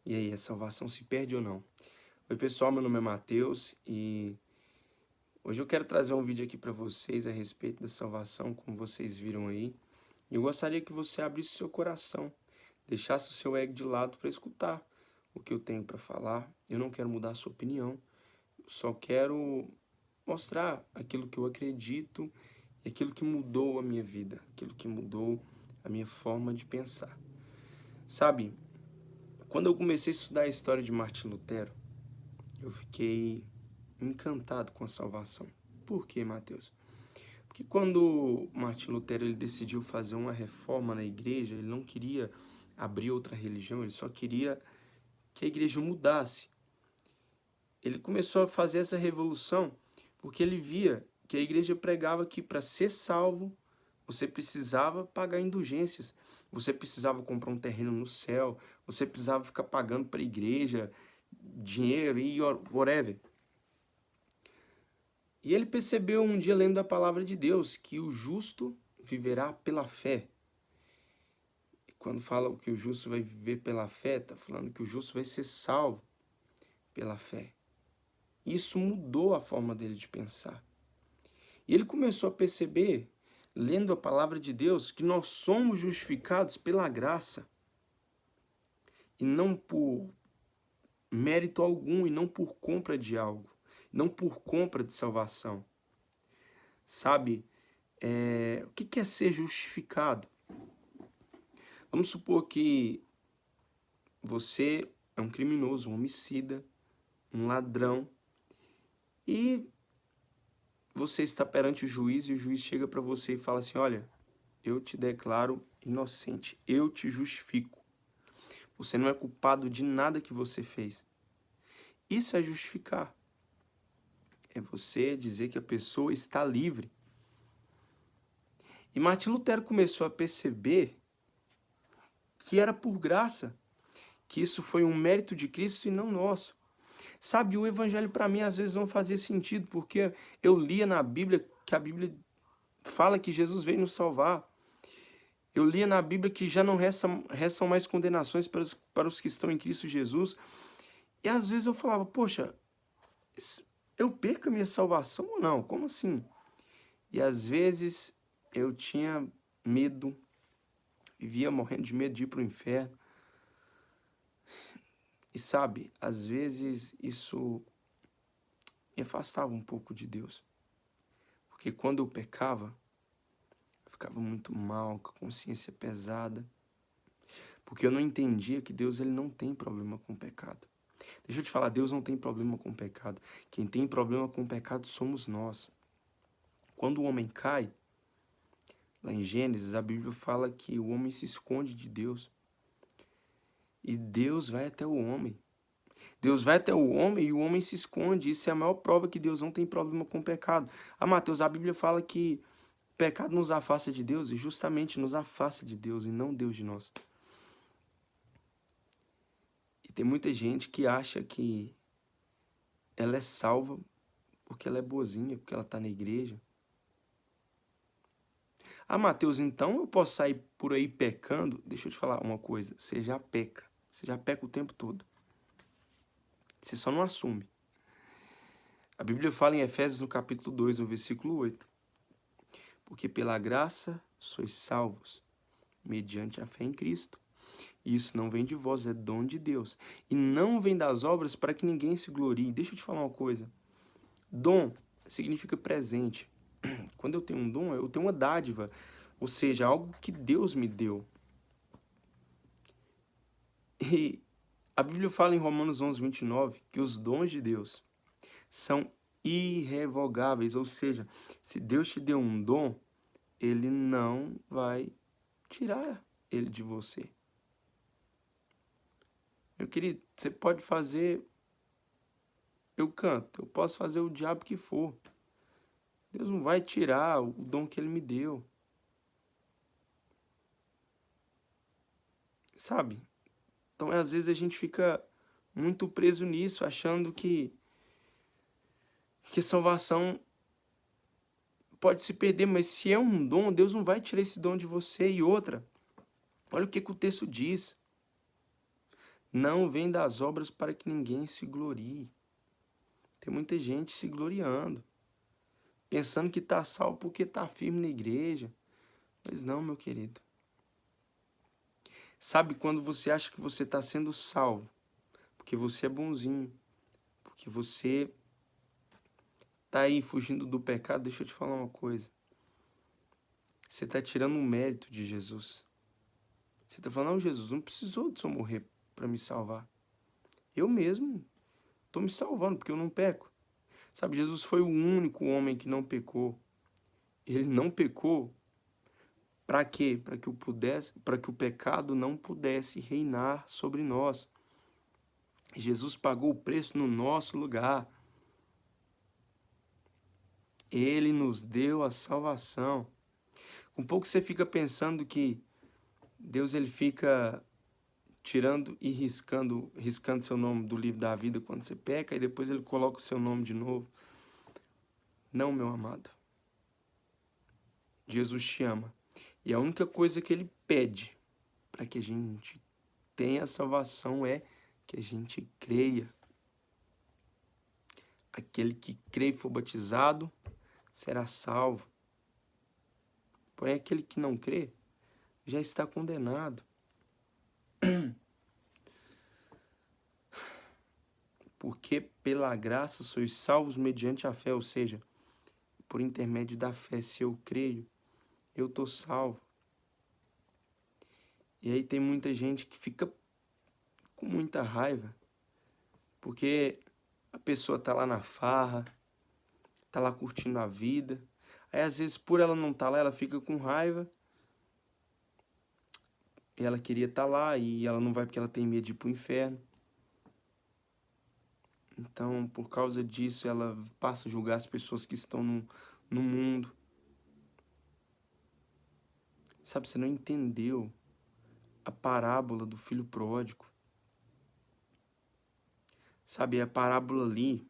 E aí, a salvação se perde ou não? Oi pessoal, meu nome é Matheus e hoje eu quero trazer um vídeo aqui para vocês a respeito da salvação, como vocês viram aí. E eu gostaria que você abrisse o seu coração, deixasse o seu ego de lado para escutar o que eu tenho para falar. Eu não quero mudar a sua opinião, eu só quero mostrar aquilo que eu acredito e aquilo que mudou a minha vida, aquilo que mudou a minha forma de pensar. Sabe, quando eu comecei a estudar a história de Martim Lutero, eu fiquei encantado com a salvação. Por quê, Mateus? Porque quando Martim Lutero ele decidiu fazer uma reforma na igreja, ele não queria abrir outra religião, ele só queria que a igreja mudasse. Ele começou a fazer essa revolução porque ele via que a igreja pregava que para ser salvo, você precisava pagar indulgências, você precisava comprar um terreno no céu, você precisava ficar pagando para a igreja dinheiro e whatever. E ele percebeu um dia, lendo a palavra de Deus, que o justo viverá pela fé. E quando fala que o justo vai viver pela fé, está falando que o justo vai ser salvo pela fé. Isso mudou a forma dele de pensar. E ele começou a perceber, lendo a palavra de Deus, que nós somos justificados pela graça. E não por mérito algum, e não por compra de algo. Não por compra de salvação. Sabe, o que é ser justificado? Vamos supor que você é um criminoso, um homicida, um ladrão, e você está perante o juiz e o juiz chega para você e fala assim, olha, eu te declaro inocente, eu te justifico. Você não é culpado de nada que você fez. Isso é justificar. É você dizer que a pessoa está livre. E Martim Lutero começou a perceber que era por graça, que isso foi um mérito de Cristo e não nosso. Sabe, o evangelho para mim às vezes não fazia sentido, porque eu lia na Bíblia que a Bíblia fala que Jesus veio nos salvar. Eu lia na Bíblia que já não restam mais condenações para os que estão em Cristo Jesus. E às vezes eu falava, poxa, eu perco a minha salvação ou não? Como assim? E às vezes eu tinha medo, vivia morrendo de medo de ir para o inferno. E sabe, às vezes isso me afastava um pouco de Deus. Porque quando eu pecava, eu ficava muito mal, com a consciência pesada. Porque eu não entendia que Deus ele não tem problema com o pecado. Deixa eu te falar, Deus não tem problema com o pecado. Quem tem problema com o pecado somos nós. Quando o homem cai, lá em Gênesis, a Bíblia fala que o homem se esconde de Deus. E Deus vai até o homem. Deus vai até o homem e o homem se esconde. Isso é a maior prova que Deus não tem problema com o pecado. Ah, Mateus, a Bíblia fala que o pecado nos afasta de Deus e justamente nos afasta de Deus e não Deus de nós. E tem muita gente que acha que ela é salva porque ela é boazinha, porque ela está na igreja. Ah, Mateus, então eu posso sair por aí pecando? Deixa eu te falar uma coisa, você já peca. Você já peca o tempo todo. Você só não assume. A Bíblia fala em Efésios, no capítulo 2, no versículo 8. Porque pela graça sois salvos, mediante a fé em Cristo. E isso não vem de vós, é dom de Deus. E não vem das obras para que ninguém se glorie. Deixa eu te falar uma coisa. Dom significa presente. Quando eu tenho um dom, eu tenho uma dádiva. Ou seja, algo que Deus me deu. E a Bíblia fala em Romanos 11, 29, que os dons de Deus são irrevogáveis. Ou seja, se Deus te deu um dom, Ele não vai tirar ele de você. Meu querido, você pode fazer... Eu canto, eu posso fazer o diabo que for. Deus não vai tirar o dom que Ele me deu. Sabe? Então, às vezes a gente fica muito preso nisso, achando que salvação pode se perder, mas se é um dom, Deus não vai tirar esse dom de você. E outra, olha o que o texto diz. não vem das obras para que ninguém se glorie. Tem muita gente se gloriando, pensando que está salvo porque está firme na igreja. Mas não, meu querido. Sabe quando você acha que você está sendo salvo? Porque você é bonzinho, porque você está aí fugindo do pecado. Deixa eu te falar uma coisa. Você está tirando o mérito de Jesus. Você está falando, não, Jesus não precisou de eu morrer para me salvar. Eu mesmo estou me salvando porque eu não peco. Sabe, Jesus foi o único homem que não pecou. Ele não pecou para quê? Para que o pecado não pudesse reinar sobre nós. Jesus pagou o preço no nosso lugar. Ele nos deu a salvação. Um pouco você fica pensando que Deus ele fica tirando e riscando seu nome do livro da vida quando você peca e depois ele coloca o seu nome de novo. Não, meu amado. Jesus te ama. E a única coisa que ele pede para que a gente tenha a salvação é que a gente creia. Aquele que crê e for batizado será salvo. Porém, aquele que não crê já está condenado. Porque pela graça sois salvos mediante a fé, ou seja, por intermédio da fé, se eu creio, eu estou salvo. E aí tem muita gente que fica com muita raiva, porque a pessoa tá lá na farra, tá lá curtindo a vida, aí às vezes por ela não estar lá, ela fica com raiva, e ela queria estar lá, e ela não vai porque ela tem medo de ir pro inferno. Então, por causa disso, ela passa a julgar as pessoas que estão no mundo. Sabe, você não entendeu a parábola do filho pródigo. Sabe, a parábola ali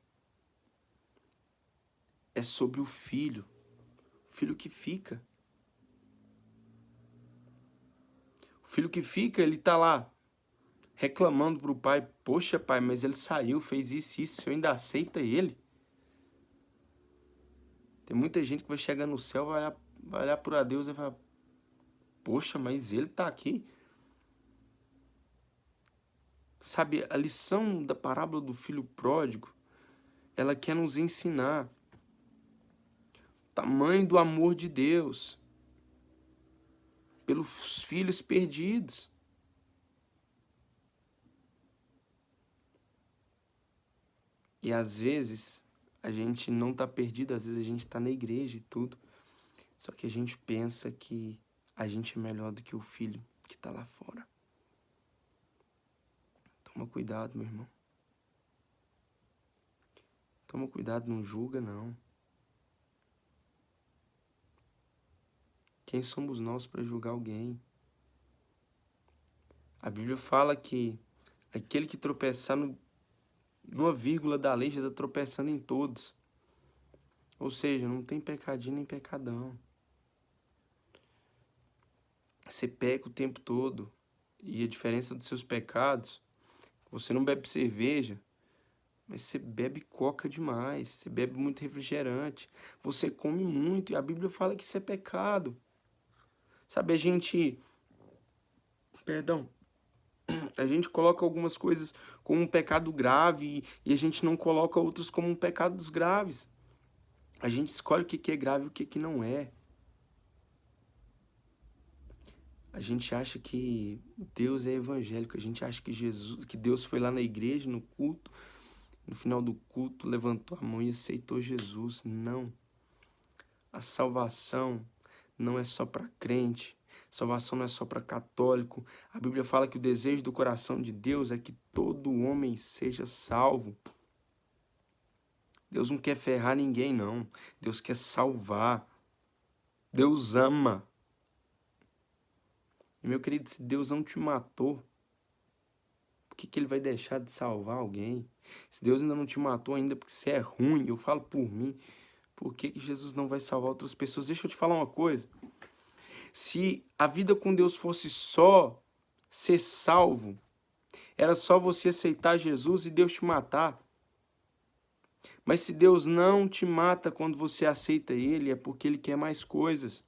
é sobre o filho que fica. O filho que fica, ele tá lá reclamando pro pai, poxa pai, mas ele saiu, fez isso, o senhor ainda aceita ele? Tem muita gente que vai chegar no céu, vai olhar para Deus e vai falar, poxa, mas ele tá aqui. Sabe, a lição da parábola do filho pródigo, ela quer nos ensinar o tamanho do amor de Deus pelos filhos perdidos. E às vezes a gente não tá perdido, às vezes a gente tá na igreja e tudo. Só que a gente pensa que a gente é melhor do que o filho que tá lá fora. Toma cuidado, meu irmão. Toma cuidado, não julga, não. Quem somos nós para julgar alguém? A Bíblia fala que aquele que tropeçar numa vírgula da lei já está tropeçando em todos. Ou seja, não tem pecadinho nem pecadão. Você peca o tempo todo. E a diferença dos seus pecados, você não bebe cerveja, mas você bebe coca demais. Você bebe muito refrigerante. Você come muito. E a Bíblia fala que isso é pecado. Sabe, a gente coloca algumas coisas como um pecado grave e a gente não coloca outros como um pecado dos graves. A gente escolhe o que é grave e o que não é. A gente acha que Deus é evangélico, a gente acha que Deus foi lá na igreja, no culto, no final do culto, levantou a mão e aceitou Jesus. Não. A salvação não é só para crente. Salvação não é só para católico. A Bíblia fala que o desejo do coração de Deus é que todo homem seja salvo. Deus não quer ferrar ninguém, não. Deus quer salvar. Deus ama. E, meu querido, se Deus não te matou, por que ele vai deixar de salvar alguém? Se Deus ainda não te matou ainda porque você é ruim, eu falo por mim, por que Jesus não vai salvar outras pessoas? Deixa eu te falar uma coisa. Se a vida com Deus fosse só ser salvo, Era só você aceitar Jesus e Deus te matar. Mas se Deus não te mata quando você aceita Ele, é porque Ele quer mais coisas.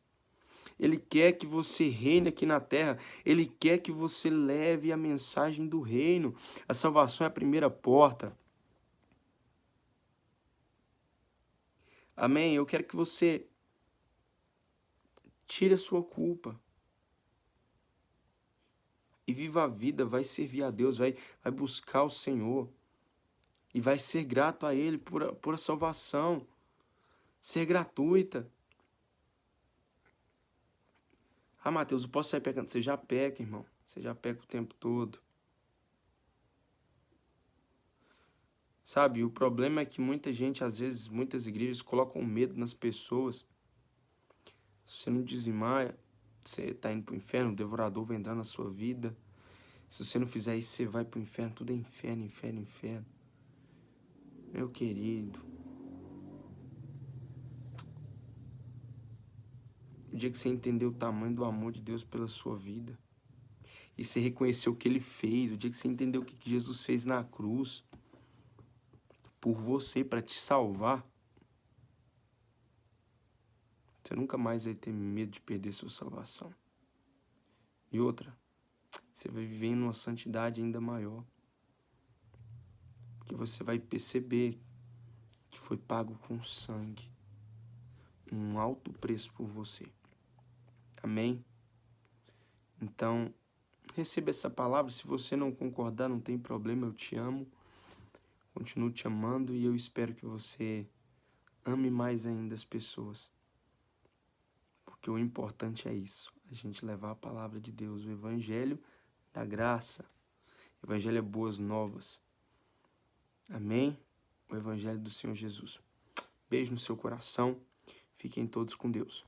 Ele quer que você reine aqui na terra. Ele quer que você leve a mensagem do reino. A salvação é a primeira porta. Amém? Eu quero que você tire a sua culpa e viva a vida, vai servir a Deus, vai buscar o Senhor e vai ser grato a Ele por a salvação ser gratuita. Ah, Mateus, eu posso sair pecando? Você já peca, irmão. Você já peca o tempo todo. Sabe, o problema é que muita gente, às vezes, muitas igrejas colocam medo nas pessoas. Se você não dizimar, você está indo para o inferno, o devorador vai entrar na sua vida. Se você não fizer isso, você vai para o inferno. Tudo é inferno, inferno, inferno. Meu querido, o dia que você entendeu o tamanho do amor de Deus pela sua vida, e você reconheceu o que Ele fez, o dia que você entendeu o que Jesus fez na cruz, por você, para te salvar, você nunca mais vai ter medo de perder sua salvação. E outra, você vai viver em uma santidade ainda maior. Porque você vai perceber que foi pago com sangue. Um alto preço por você. Amém? Então, receba essa palavra. Se você não concordar, não tem problema, eu te amo. Continuo te amando e eu espero que você ame mais ainda as pessoas. Porque o importante é isso, a gente levar a palavra de Deus, o evangelho da graça. O evangelho é boas novas. Amém? O evangelho do Senhor Jesus. Beijo no seu coração. Fiquem todos com Deus.